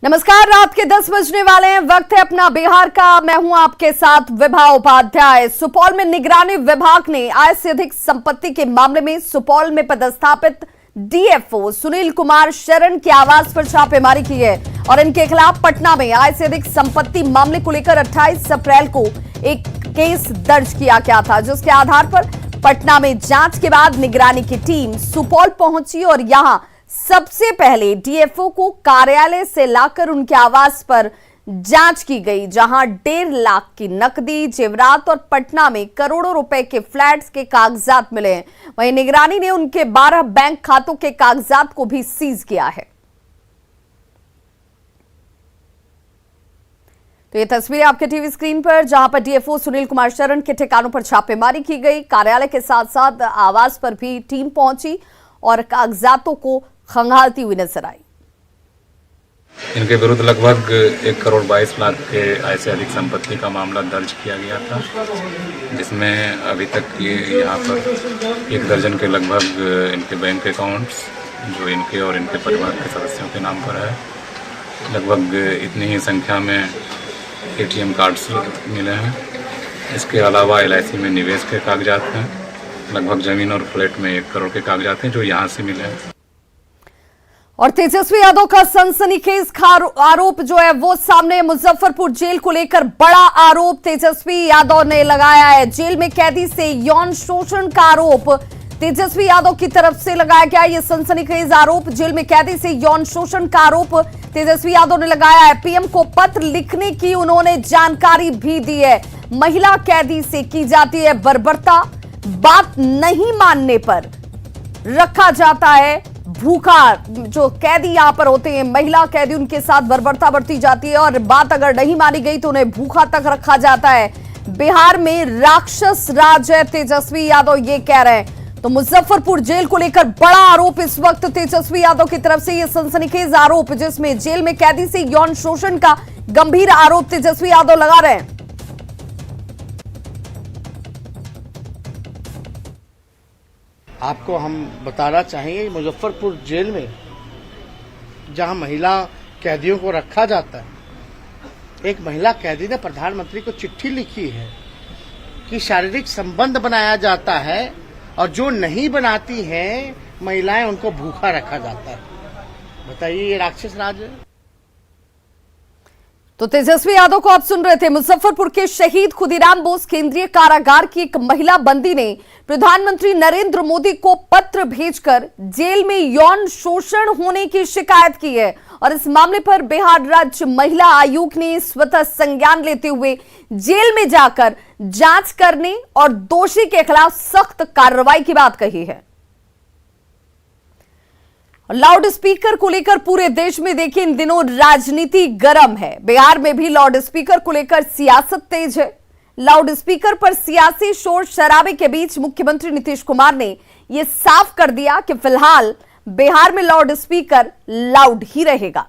नमस्कार, रात के 10 बजने वाले हैं। वक्त है अपना बिहार का। मैं हूं आपके साथ विभा उपाध्याय। सुपौल में निगरानी विभाग ने आय से अधिक संपत्ति के मामले में सुपौल में पदस्थापित डीएफओ सुनील कुमार शरण के आवास पर छापेमारी की है और इनके खिलाफ पटना में आय से अधिक संपत्ति मामले को लेकर 28 अप्रैल को एक केस दर्ज किया गया था, जिसके आधार पर पटना में जांच के बाद निगरानी की टीम सुपौल पहुंची और यहां सबसे पहले डीएफओ को कार्यालय से लाकर उनके आवास पर जांच की गई, जहां 1.5 लाख की नकदी, जेवरात और पटना में करोड़ों रुपए के फ्लैट्स के कागजात मिले हैं। वहीं निगरानी ने उनके 12 बैंक खातों के कागजात को भी सीज किया है। तो ये तस्वीरें आपके टीवी स्क्रीन पर, जहां पर डीएफओ सुनील कुमार शरण के ठिकानों पर छापेमारी की गई। कार्यालय के साथ साथ आवास पर भी टीम पहुंची और कागजातों को खंगालती हुई नजर आई। इनके विरुद्ध लगभग 1 करोड़ 22 लाख के आय से अधिक संपत्ति का मामला दर्ज किया गया था, जिसमें अभी तक ये यहाँ पर 1 दर्जन के लगभग इनके बैंक अकाउंट्स जो इनके और इनके परिवार के सदस्यों के नाम पर है, लगभग इतनी ही संख्या में एटीएम कार्ड्स मिले हैं। इसके अलावा LIC में निवेश के कागजात हैं, लगभग जमीन और फ्लैट में 1 करोड़ के कागजात हैं जो यहाँ से मिले हैं। और तेजस्वी यादव का सनसनीखेज आरोप जो है वो सामने, मुजफ्फरपुर जेल को लेकर बड़ा आरोप तेजस्वी यादव ने लगाया है। जेल में कैदी से यौन शोषण का आरोप तेजस्वी यादव की तरफ से लगाया गया। ये सनसनीखेज आरोप, जेल में कैदी से यौन शोषण का आरोप तेजस्वी यादव ने लगाया है। पीएम को पत्र लिखने की उन्होंने जानकारी भी दी है। महिला कैदी से की जाती है बर्बरता, बात नहीं मानने पर रखा जाता है भूखा। जो कैदी यहां पर होते हैं, महिला कैदी, उनके साथ बर्बरता बरती जाती है और बात अगर नहीं मानी गई तो उन्हें भूखा तक रखा जाता है। बिहार में राक्षस राज है, तेजस्वी यादव ये कह रहे हैं। तो मुजफ्फरपुर जेल को लेकर बड़ा आरोप इस वक्त तेजस्वी यादव की तरफ से, ये सनसनीखेज आरोप जिसमें जेल में कैदी से यौन शोषण का गंभीर आरोप तेजस्वी यादव लगा रहे हैं। आपको हम बताना चाहेंगे कि मुजफ्फरपुर जेल में जहां महिला कैदियों को रखा जाता है, एक महिला कैदी ने प्रधानमंत्री को चिट्ठी लिखी है कि शारीरिक संबंध बनाया जाता है और जो नहीं बनाती हैं महिलाएं उनको भूखा रखा जाता है। बताइए, ये राक्षस राज है। तो तेजस्वी यादव को आप सुन रहे थे। मुजफ्फरपुर के शहीद खुदीराम बोस केंद्रीय कारागार की एक महिला बंदी ने प्रधानमंत्री नरेंद्र मोदी को पत्र भेजकर जेल में यौन शोषण होने की शिकायत की है और इस मामले पर बिहार राज्य महिला आयोग ने स्वतः संज्ञान लेते हुए जेल में जाकर जांच करने और दोषी के खिलाफ सख्त कार्रवाई की बात कही है। लाउड स्पीकर को लेकर पूरे देश में देखिए इन दिनों राजनीति गर्म है। बिहार में भी लाउड स्पीकर को लेकर सियासत तेज है। लाउड स्पीकर पर सियासी शोर शराबे के बीच मुख्यमंत्री नीतीश कुमार ने यह साफ कर दिया कि फिलहाल बिहार में लाउड स्पीकर लाउड ही रहेगा।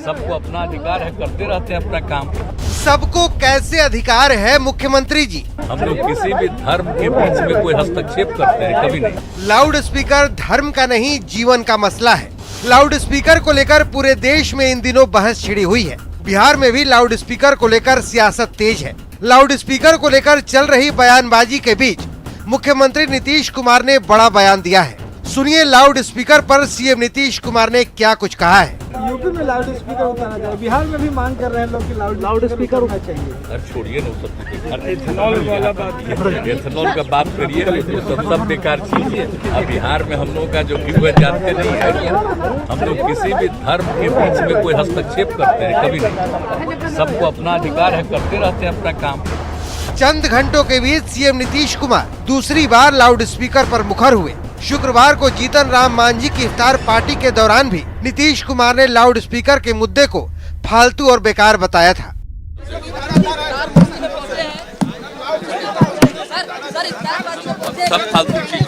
सबको अपना अधिकार है, करते रहते हैं अपना काम। सबको कैसे अधिकार है मुख्यमंत्री जी? हम लोग किसी भी धर्म के बीच में कोई हस्तक्षेप करते हैं कभी नहीं। लाउड स्पीकर धर्म का नहीं, जीवन का मसला है। लाउड स्पीकर को लेकर पूरे देश में इन दिनों बहस छिड़ी हुई है। बिहार में भी लाउड स्पीकर को लेकर सियासत तेज है। लाउड स्पीकर को लेकर चल रही बयानबाजी के बीच मुख्यमंत्री नीतीश कुमार ने बड़ा बयान दिया है। सुनिए लाउड स्पीकर पर सीएम नीतीश कुमार ने क्या कुछ कहा है। यूपी में लाउड स्पीकर उतारा जाए, बिहार में भी मांग कर रहे हैं लोग कि लाउड स्पीकर होना चाहिए। अरे छोड़िए ना सब, एथेनॉल वाला बात, एथेनॉल का बात करिए, सब बेकार चीज है। अब बिहार में हम लोग का जो व्यू है जानते नहीं है। हम लोग किसी भी धर्म के बीच में कोई हस्तक्षेप करते हैं कभी नहीं। सबको अपना अधिकार है, करते रहते हैं अपना काम। चंद घंटों के बीच सीएम नीतीश कुमार दूसरी बार लाउड स्पीकर पर मुखर हुए। शुक्रवार को जीतन राम मांझी की इफ्तार पार्टी के दौरान भी नीतीश कुमार ने लाउड स्पीकर के मुद्दे को फालतू और बेकार बताया था। सब फालतू चीज।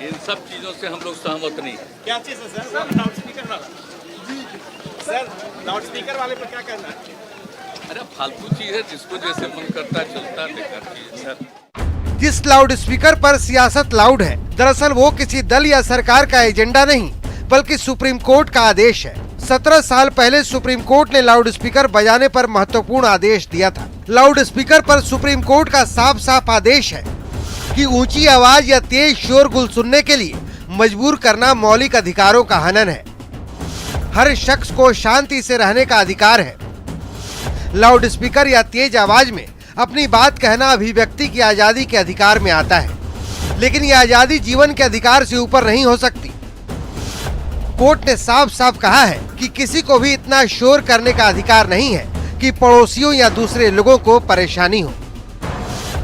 इन सब चीजों से हम लोग सहमत नहीं। क्या चीज है सर? लाउड स्पीकर वाला। सर, लाउड स्पीकर वाले पर क्या कहना है? अरे फालतू चीज है, जिसको जैसे मन करता है चलता है, बेकार चीज है सर। जिस लाउड स्पीकर पर सियासत लाउड है, दरअसल वो किसी दल या सरकार का एजेंडा नहीं बल्कि सुप्रीम कोर्ट का आदेश है। 17 साल पहले सुप्रीम कोर्ट ने लाउड स्पीकर बजाने पर महत्वपूर्ण आदेश दिया था। लाउड स्पीकर पर सुप्रीम कोर्ट का साफ साफ आदेश है कि ऊंची आवाज या तेज शोरगुल सुनने के लिए मजबूर करना मौलिक अधिकारों का हनन है। हर शख्स को शांति से रहने का अधिकार है। लाउड स्पीकर या तेज आवाज में अपनी बात कहना अभिव्यक्ति की आजादी के अधिकार में आता है, लेकिन यह आजादी जीवन के अधिकार से ऊपर नहीं हो सकती। कोर्ट ने साफ साफ कहा है कि किसी को भी इतना शोर करने का अधिकार नहीं है कि पड़ोसियों या दूसरे लोगों को परेशानी हो।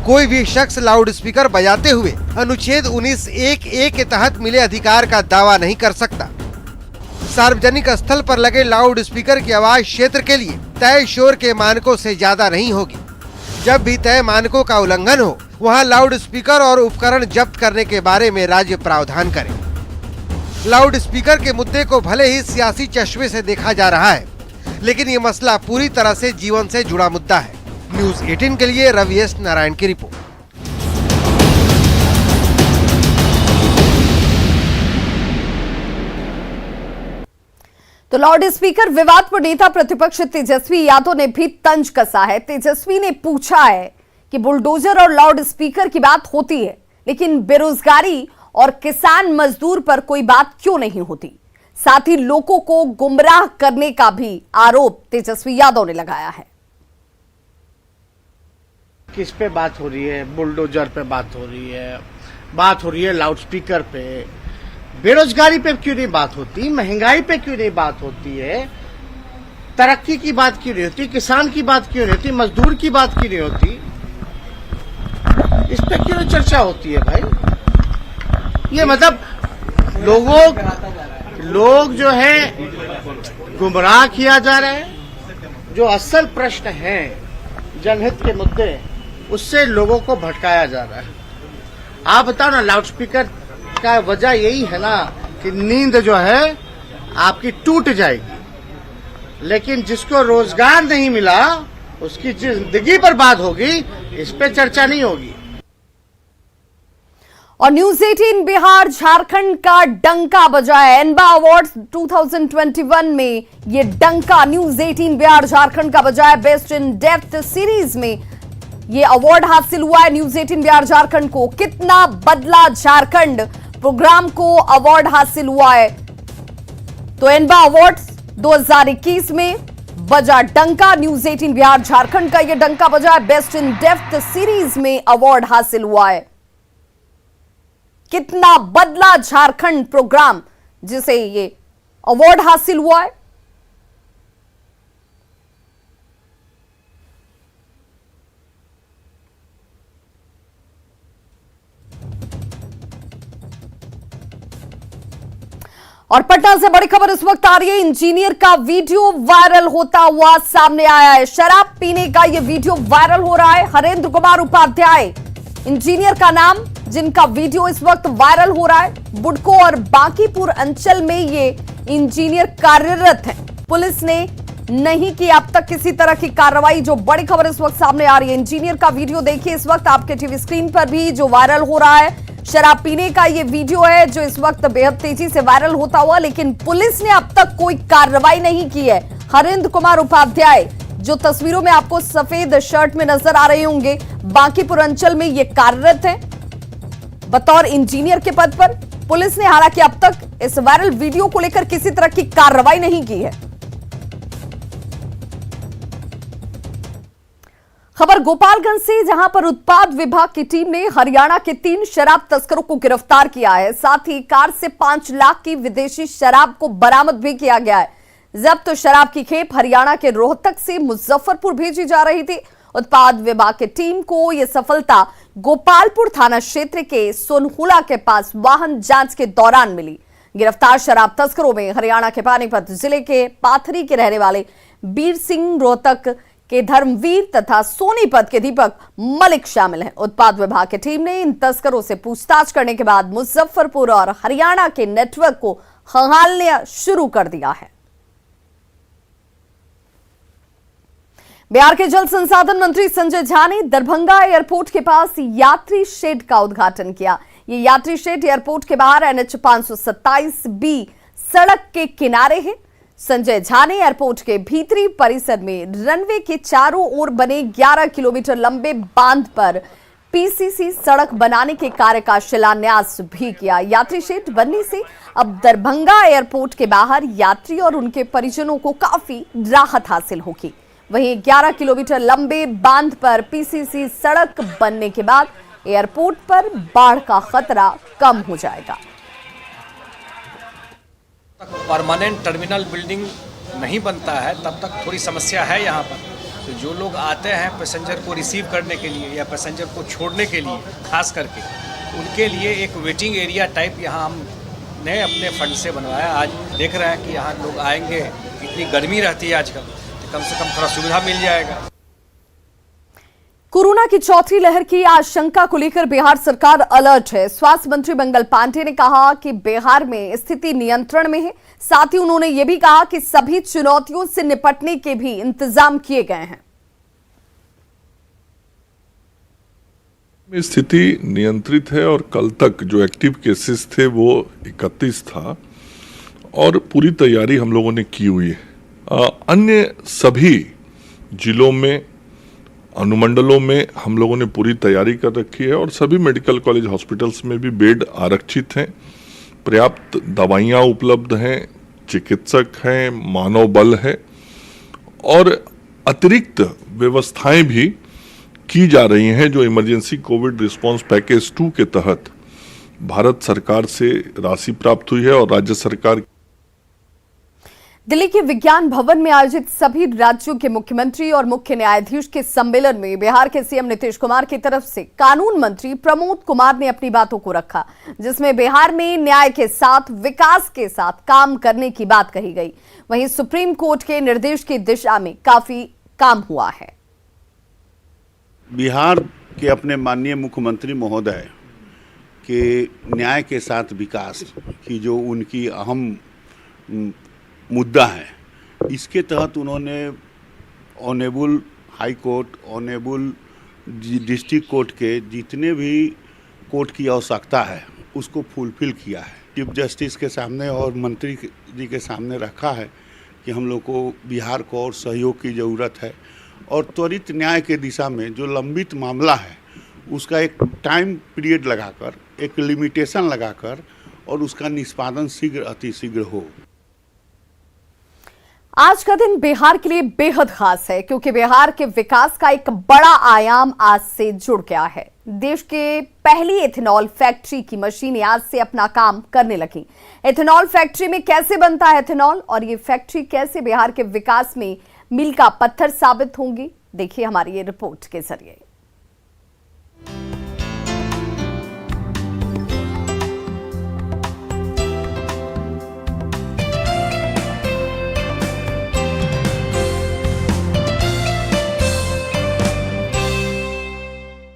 कोई भी शख्स लाउड स्पीकर बजाते हुए अनुच्छेद 19(1)(a) के तहत मिले अधिकार का दावा नहीं कर सकता। सार्वजनिक स्थल पर लगे लाउड स्पीकर की आवाज क्षेत्र के लिए तय शोर के मानकों से ज्यादा नहीं होगी। जब भी तय मानकों का उल्लंघन हो, वहां लाउड स्पीकर और उपकरण जब्त करने के बारे में राज्य प्रावधान करे। लाउड स्पीकर के मुद्दे को भले ही सियासी चश्मे से देखा जा रहा है, लेकिन ये मसला पूरी तरह से जीवन से जुड़ा मुद्दा है। न्यूज़ 18 के लिए रवि एस नारायण की रिपोर्ट। तो लाउड स्पीकर विवाद पर नेता प्रतिपक्ष तेजस्वी यादव ने भी तंज कसा है। तेजस्वी ने पूछा है कि बुलडोजर और लाउड स्पीकर की बात होती है, लेकिन बेरोजगारी और किसान मजदूर पर कोई बात क्यों नहीं होती। साथ ही लोगों को गुमराह करने का भी आरोप तेजस्वी यादव ने लगाया है। किस पे बात हो रही है? बुलडोजर पे बात हो रही है लाउड स्पीकर पे। बेरोजगारी पे क्यों नहीं बात होती? महंगाई पे क्यों नहीं बात होती है? तरक्की की बात क्यों नहीं होती? किसान की बात क्यों नहीं होती? मजदूर की बात क्यों नहीं होती? इस पे क्यों चर्चा होती है भाई? ये मतलब लोग जो है गुमराह किया जा रहा है। जो असल प्रश्न है, जनहित के मुद्दे, उससे लोगों को भटकाया जा रहा है। आप बताओ ना, लाउड स्पीकर का वजह यही है ना कि नींद जो है आपकी टूट जाएगी, लेकिन जिसको रोजगार नहीं मिला उसकी जिंदगी बर्बाद होगी, इस पे चर्चा नहीं होगी। और न्यूज 18 बिहार झारखंड का डंका बजा है। एनबा अवार्ड 2021 में ये डंका न्यूज 18 बिहार झारखंड का बजा है। बेस्ट इन डेप्थ सीरीज में ये अवार्ड हासिल हुआ है न्यूज 18 बिहार झारखंड को। कितना बदला झारखंड प्रोग्राम को अवार्ड हासिल हुआ है। तो एनबा अवार्ड 2021 में बजा डंका, न्यूज 18 बिहार झारखंड का ये डंका बजा है। बेस्ट इन डेप्थ सीरीज में अवार्ड हासिल हुआ है। कितना बदला झारखंड प्रोग्राम जिसे ये अवार्ड हासिल हुआ है। और पटना से बड़ी खबर इस वक्त आ रही है। इंजीनियर का वीडियो वायरल होता हुआ सामने आया है। शराब पीने का यह वीडियो वायरल हो रहा है। हरेंद्र कुमार उपाध्याय इंजीनियर का नाम, जिनका वीडियो इस वक्त वायरल हो रहा है। बुडको और बांकीपुर अंचल में ये इंजीनियर कार्यरत है। पुलिस ने नहीं की अब तक किसी तरह की कार्रवाई। जो बड़ी खबर इस वक्त सामने आ रही है, इंजीनियर का वीडियो देखिए इस वक्त आपके टीवी स्क्रीन पर भी, जो वायरल हो रहा है। शराब पीने का ये वीडियो है जो इस वक्त बेहद तेजी से वायरल होता हुआ, लेकिन पुलिस ने अब तक कोई कार्रवाई नहीं की है। हरेंद्र कुमार उपाध्याय जो तस्वीरों में आपको सफेद शर्ट में नजर आ रहे होंगे, बांकीपुर अंचल में ये कार्यरत है बतौर इंजीनियर के पद पर। पुलिस ने हालांकि अब तक इस वायरल वीडियो को लेकर किसी तरह की कार्रवाई नहीं की है। खबर गोपालगंज से, जहां पर उत्पाद विभाग की टीम ने हरियाणा के 3 शराब तस्करों को गिरफ्तार किया है। साथ ही कार से 5 लाख की विदेशी शराब को बरामद भी किया गया है। जब्त शराब की खेप हरियाणा के रोहतक से मुजफ्फरपुर भेजी जा रही थी। उत्पाद विभाग की टीम को यह सफलता गोपालपुर थाना क्षेत्र के सोनहुला के पास वाहन जांच के दौरान मिली। गिरफ्तार शराब तस्करों में हरियाणा के पानीपत जिले के पाथरी के रहने वाले बीर सिंह, रोहतक के धर्मवीर तथा सोनीपत के दीपक मलिक शामिल हैं। उत्पाद विभाग की टीम ने इन तस्करों से पूछताछ करने के बाद मुजफ्फरपुर और हरियाणा के नेटवर्क को खंगालना शुरू कर दिया है। बिहार के जल संसाधन मंत्री संजय झा ने दरभंगा एयरपोर्ट के पास यात्री शेड का उद्घाटन किया। ये यात्री शेड एयरपोर्ट के बाहर NH 527B सड़क के किनारे है। संजय झा ने एयरपोर्ट के भीतरी परिसर में रनवे के चारों ओर बने 11 किलोमीटर लंबे बांध पर PCC सड़क बनाने के कार्य का शिलान्यास भी किया। यात्री शेड बनने से अब दरभंगा एयरपोर्ट के बाहर यात्री और उनके परिजनों को काफी राहत हासिल होगी। वहीं 11 किलोमीटर लंबे बांध पर PCC सड़क बनने के बाद एयरपोर्ट पर बाढ़ का खतरा कम हो जाएगा। परमानेंट टर्मिनल बिल्डिंग नहीं बनता है तब तक थोड़ी समस्या है यहाँ पर। तो जो लोग आते हैं पैसेंजर को रिसीव करने के लिए या पैसेंजर को छोड़ने के लिए, खास करके उनके लिए एक वेटिंग एरिया टाइप यहाँ हमने अपने फंड से बनवाया। आज देख रहे हैं कि यहाँ लोग आएंगे, इतनी गर्मी रहती है आजकल, तो कम से कम थोड़ा सुविधा मिल जाएगा। कोरोना की चौथी लहर की आशंका को लेकर बिहार सरकार अलर्ट है। स्वास्थ्य मंत्री मंगल पांडे ने कहा कि बिहार में स्थिति नियंत्रण में है। साथ ही उन्होंने ये भी कहा कि सभी चुनौतियों से निपटने के भी इंतजाम किए गए हैं। स्थिति नियंत्रित है और कल तक जो एक्टिव केसेस थे वो 31 था और पूरी तैयारी हम लोगों ने की हुई है। अन्य सभी जिलों में, अनुमंडलों में हम लोगों ने पूरी तैयारी कर रखी है और सभी मेडिकल कॉलेज हॉस्पिटल्स में भी बेड आरक्षित हैं, पर्याप्त दवाइयां उपलब्ध हैं, चिकित्सक हैं, मानव बल है और अतिरिक्त व्यवस्थाएं भी की जा रही हैं जो इमरजेंसी कोविड रिस्पांस पैकेज 2 के तहत भारत सरकार से राशि प्राप्त हुई है और राज्य सरकार। दिल्ली के विज्ञान भवन में आयोजित सभी राज्यों के मुख्यमंत्री और मुख्य न्यायाधीश के सम्मेलन में बिहार के सीएम नीतीश कुमार की तरफ से कानून मंत्री प्रमोद कुमार ने अपनी बातों को रखा, जिसमें बिहार में न्याय के साथ विकास के साथ काम करने की बात कही गई। वहीं सुप्रीम कोर्ट के निर्देश की दिशा में काफी काम हुआ है। बिहार के अपने माननीय मुख्यमंत्री महोदय के न्याय के साथ विकास की जो उनकी अहम मुद्दा है, इसके तहत उन्होंने honourable high court, honourable district court के जितने भी कोर्ट की आवश्यकता है उसको फुलफिल किया है। चीफ जस्टिस के सामने और मंत्री जी के सामने रखा है कि हम लोग को बिहार को और सहयोग की ज़रूरत है और त्वरित न्याय के दिशा में जो लंबित मामला है उसका एक टाइम पीरियड लगाकर, एक लिमिटेशन लगाकर और उसका निष्पादन शीघ्र अतिशीघ्र हो। आज का दिन बिहार के लिए बेहद खास है क्योंकि बिहार के विकास का एक बड़ा आयाम आज से जुड़ गया है। देश के पहली एथेनॉल फैक्ट्री की मशीनें आज से अपना काम करने लगी। एथेनॉल फैक्ट्री में कैसे बनता है एथेनॉल और ये फैक्ट्री कैसे बिहार के विकास में मील का पत्थर साबित होंगी, देखिए हमारी ये रिपोर्ट के जरिए।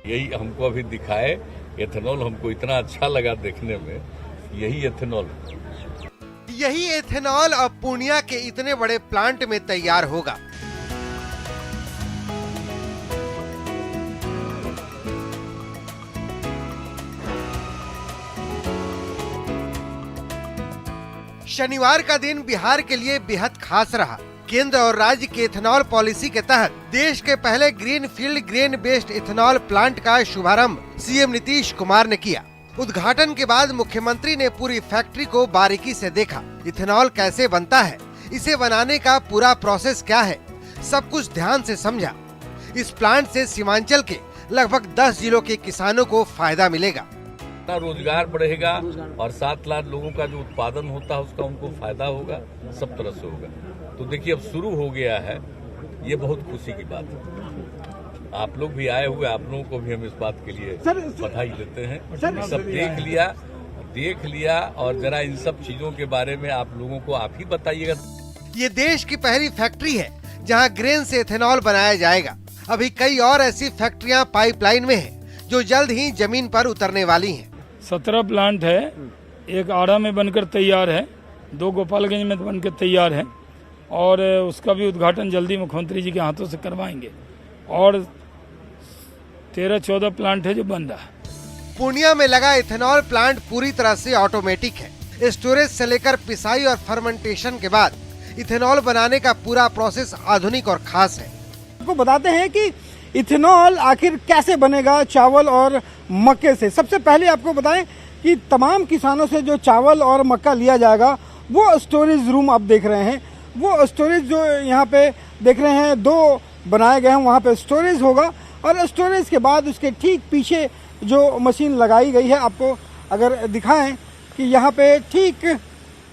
यही हमको अभी दिखाए एथेनॉल, हमको इतना अच्छा लगा देखने में। यही एथेनॉल अब पूर्णिया के इतने बड़े प्लांट में तैयार होगा। शनिवार का दिन बिहार के लिए बेहद खास रहा। केंद्र और राज्य के इथेनॉल पॉलिसी के तहत देश के पहले green field grain based ethanol plant का शुभारंभ सीएम नीतीश कुमार ने किया। उद्घाटन के बाद मुख्यमंत्री ने पूरी फैक्ट्री को बारीकी से देखा। इथेनॉल कैसे बनता है, इसे बनाने का पूरा प्रोसेस क्या है, सब कुछ ध्यान से समझा। इस प्लांट से सीमांचल के लगभग 10 जिलों के किसानों को फायदा मिलेगा, रोजगार बढ़ेगा और 7 लाख लोगों का जो उत्पादन होता है उसका उनको फायदा होगा, सब तरह से होगा। तो देखिए अब शुरू हो गया है, ये बहुत खुशी की बात है। आप लोग भी आए हुए, आप लोगों को भी हम इस बात के लिए बधाई देते हैं। सब देख लिया और जरा इन सब चीजों के बारे में आप लोगों को आप ही बताइएगा। ये देश की पहली फैक्ट्री है जहां ग्रेन से इथेनॉल बनाया जाएगा। अभी कई और ऐसी फैक्ट्रियां पाइपलाइन में हैं, जो जल्द ही जमीन पर उतरने वाली हैं। 17 प्लांट है, एक आड़ा में बनकर तैयार है, 2 गोपालगंज में बनकर तैयार है और उसका भी उद्घाटन जल्दी मुख्यमंत्री जी के हाथों से करवाएंगे। और 13-14 प्लांट है जो बन रहा है। पूर्णिया में लगा इथेनॉल प्लांट पूरी तरह से ऑटोमेटिक है। स्टोरेज से लेकर पिसाई और फर्मेंटेशन के बाद इथेनॉल बनाने का पूरा प्रोसेस आधुनिक और खास है। आपको बताते हैं कि इथेनॉल आखिर कैसे बनेगा चावल और मक्के से। सबसे पहले आपको बताएं कि तमाम किसानों से जो चावल और मक्का लिया जाएगा वो स्टोरेज रूम आप देख रहे हैं। वो स्टोरेज जो यहाँ पे देख रहे हैं 2 बनाए गए हैं, वहाँ पे स्टोरेज होगा और स्टोरेज के बाद उसके ठीक पीछे जो मशीन लगाई गई है, आपको अगर दिखाएं कि यहाँ पे ठीक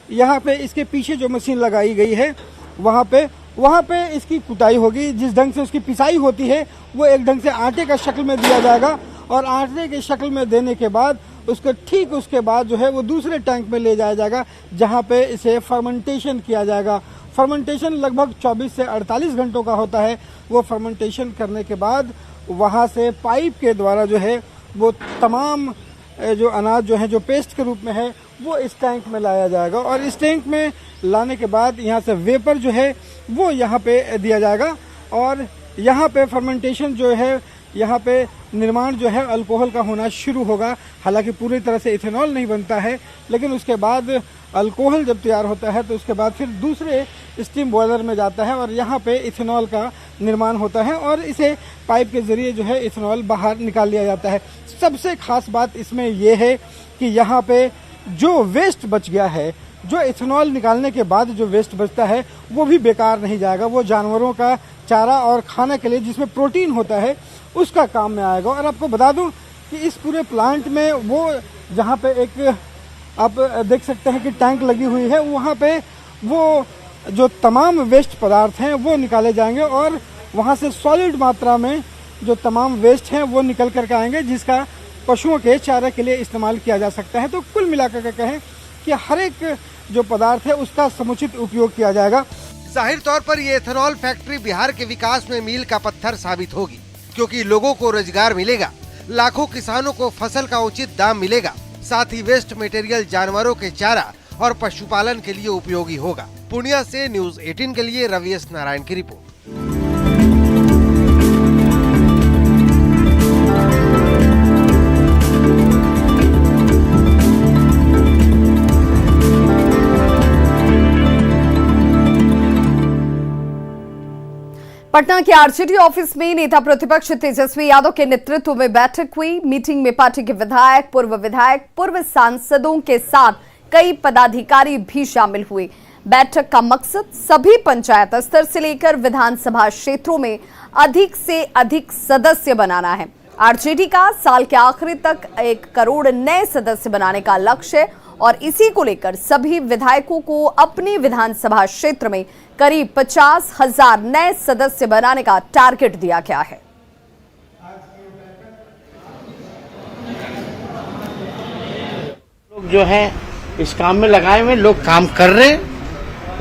यहाँ पे इसके पीछे जो मशीन लगाई गई है वहाँ पे इसकी कुटाई होगी। जिस ढंग से उसकी पिसाई होती है वो एक ढंग से आटे का शक्ल में दिया जाएगा और आटे के शक्ल में देने के बाद उसके ठीक उसके बाद जो है वो दूसरे टैंक में ले जाया जाएगा जहाँ पे इसे फर्मेंटेशन किया जाएगा। फर्मेंटेशन लगभग 24 से 48 घंटों का होता है। वो फर्मेंटेशन करने के बाद वहाँ से पाइप के द्वारा जो है वो तमाम जो अनाज जो है जो पेस्ट के रूप में है वो इस टैंक में लाया जाएगा और इस टैंक में लाने के बाद यहाँ से वेपर जो है वो यहाँ पे दिया जाएगा और यहाँ पे फर्मेंटेशन जो है यहाँ पे निर्माण जो है अल्कोहल का होना शुरू होगा। हालांकि पूरी तरह से इथेनॉल नहीं बनता है, लेकिन उसके बाद अल्कोहल जब तैयार होता है तो उसके बाद फिर दूसरे स्टीम बॉयलर में जाता है और यहाँ पे इथेनॉल का निर्माण होता है और इसे पाइप के जरिए जो है इथेनॉल बाहर निकाल लिया जाता है। सबसे खास बात इसमें यह है कि यहाँ पे जो वेस्ट बच गया है, जो इथेनॉल निकालने के बाद जो वेस्ट बचता है वो भी बेकार नहीं जाएगा। वो जानवरों का चारा और खाने के लिए जिसमें प्रोटीन होता है उसका काम में आएगा। और आपको बता दूं कि इस पूरे प्लांट में वो जहाँ पे एक आप देख सकते हैं कि टैंक लगी हुई है, वहाँ पे वो जो तमाम वेस्ट पदार्थ हैं वो निकाले जाएंगे और वहाँ से सॉलिड मात्रा में जो तमाम वेस्ट हैं वो निकल करके आएंगे जिसका पशुओं के चारे के लिए इस्तेमाल किया जा सकता है। तो कुल मिलाकर के कहें कि हर एक जो पदार्थ है उसका समुचित उपयोग किया जाएगा। जाहिर तौर पर ये इथेनॉल फैक्ट्री बिहार के विकास में मील का पत्थर साबित होगी, क्योंकि लोगों को रोजगार मिलेगा, लाखों किसानों को फसल का उचित दाम मिलेगा, साथ ही वेस्ट मटेरियल जानवरों के चारा और पशुपालन के लिए उपयोगी होगा। पूर्णिया से न्यूज़ 18 के लिए रवि एस नारायण की रिपोर्ट। पटना के आरजेडी ऑफिस में नेता प्रतिपक्ष तेजस्वी यादव के नेतृत्व में बैठक हुई। मीटिंग में पार्टी के विधायक, पूर्व सांसदों के साथ कई पदाधिकारी भी शामिल हुए। बैठक का मकसद सभी पंचायत स्तर से लेकर विधानसभा क्षेत्रों में अधिक से अधिक सदस्य बनाना है। आरजेडी का साल के आखिर तक 1 करोड़ नए सदस्य बनाने का लक्ष्य है और इसी को लेकर सभी विधायकों को अपने विधानसभा क्षेत्र में करीब 50,000 नए सदस्य बनाने का टारगेट दिया गया है। लोग जो है इस काम में लगाए हुए लोग काम कर रहे हैं,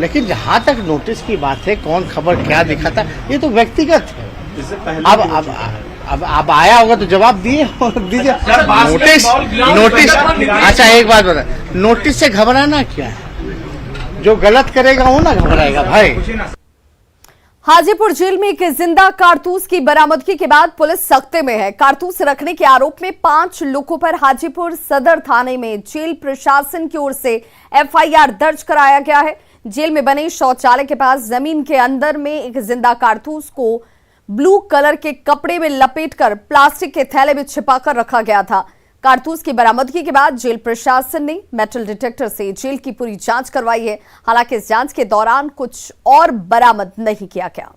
लेकिन जहां तक नोटिस की बात है कौन खबर क्या दिखाता ये तो व्यक्तिगत है। अब आप आया होगा तो जवाब दीजिए। नोटिस अच्छा एक बात बता, नोटिस से घबराना क्या है? जो गलत करेगा वो ना घबराएगा भाई। हाजीपुर जेल में एक जिंदा कारतूस की बरामदगी के बाद पुलिस सख्ते में है। कारतूस रखने के आरोप में 5 लोगों पर हाजीपुर सदर थाने में जेल प्रशासन की ओर से एफआईआर दर्ज कराया गया है। जेल में बने शौचालय के पास जमीन के अंदर में एक जिंदा कारतूस को ब्लू कलर के कपड़े में लपेटकर प्लास्टिक के थैले में छिपाकर रखा गया था। कारतूस की बरामदगी के बाद जेल प्रशासन ने मेटल डिटेक्टर से जेल की पूरी जांच करवाई है। हालांकि इस जांच के दौरान कुछ और बरामद नहीं किया गया।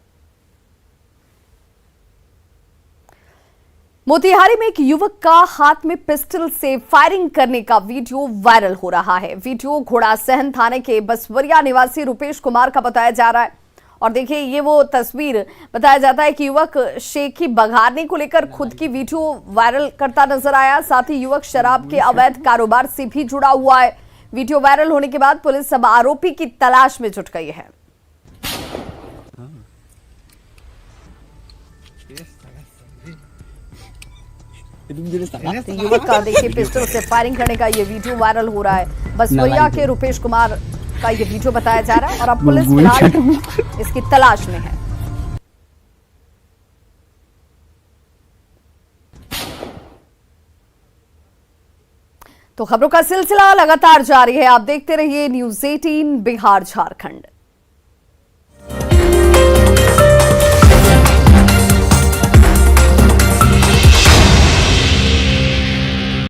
मोतिहारी में एक युवक का हाथ में पिस्टल से फायरिंग करने का वीडियो वायरल हो रहा है। वीडियो घोड़ासहन थाने के बसवरिया निवासी रुपेश कुमार का बताया जा रहा है। और देखिए ये वो तस्वीर बताया जाता है कि युवक शेखी बघारने को लेकर खुद की वीडियो वायरल करता नजर आया। साथ ही युवक शराब के अवैध कारोबार से भी जुड़ा हुआ है। वीडियो वायरल होने के बाद पुलिस अब आरोपी की तलाश में जुट गई है। युवक का देखिए पिस्टल से फायरिंग करने का ये वीडियो वायरल हो रहा है। बसवरिया के रुपेश कुमार का ये वीडियो बताया जा रहा है और अब पुलिस फिलहाल इसकी तलाश में है। तो खबरों का सिलसिला लगातार जारी है। आप देखते रहिए न्यूज़ 18 बिहार झारखंड।